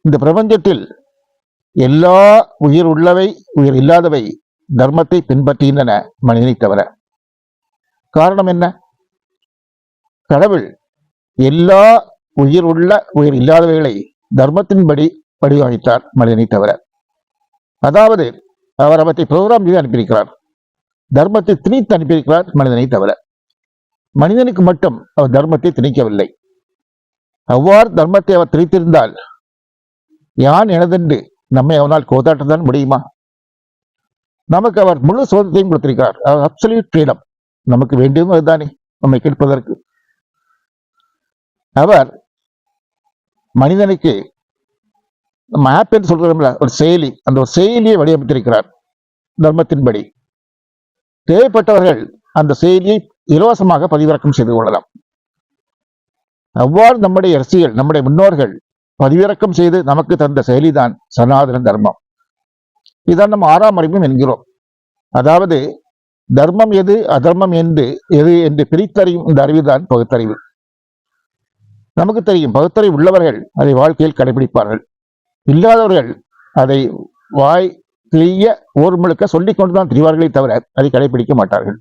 இந்த பிரபஞ்சத்தில் எல்லா உயிர் உள்ளவை உயிர் இல்லாதவை தர்மத்தை பின்பற்றுகின்றன மனிதனை தவிர. காரணம் என்ன? கடவுள் எல்லா உயிர் உள்ள உயிர் இல்லாதவைகளை தர்மத்தின்படி வடிவமைத்தார் மனிதனை தவிர. அதாவது அவர் அவற்றை புரோகிராம் செய்து அனுப்பியிருக்கிறார். தர்மத்தை திணித்து அனுப்பியிருக்கிறார் மனிதனை தவிர. மனிதனுக்கு மட்டும் அவர் தர்மத்தை திணிக்கவில்லை. அவ்வாறு தர்மத்தை அவர் திணித்திருந்தால் யான் எனதென்று நம்மை அவனால் கோதாட்டத்தான் முடியுமா? நமக்கு அவர் முழு சுதந்திரத்தையும் கொடுத்திருக்கிறார். Absolute freedom. நமக்கு வேண்டியதும் அதுதானே, நம்மை கேட்பதற்கு. அவர் மனிதனுக்கு நம்ம ஆப் என்று சொல்கிறோம்ல, ஒரு செயலி, அந்த ஒரு செயலியை வடிவமைத்திருக்கிறார் தர்மத்தின்படி. தேவைப்பட்டவர்கள் அந்த செயலியை இலவசமாக பதிவிறக்கம் செய்து கொள்ளலாம். அவ்வாறு நம்முடைய அரசியல், நம்முடைய முன்னோர்கள் பதிவிறக்கம் செய்து நமக்கு தந்த செயலிதான் சனாதன தர்மம். இதான் நம்ம 6ஆம் அறிவும் என்கிறோம். அதாவது தர்மம் எது அதர்மம் எது என்று பிரித்தறியும் இந்த அறிவுதான் பகுத்தறிவு. நமக்கு தெரியும், பகுத்தறிவு உள்ளவர்கள் அதை வாழ்க்கையில் கடைபிடிப்பார்கள். இல்லாதவர்கள் அதை வாய் கிளிய ஊர் முழுக்க சொல்லிக் கொண்டுதான் திரிவார்களே தவிர அதை கடைபிடிக்க மாட்டார்கள்.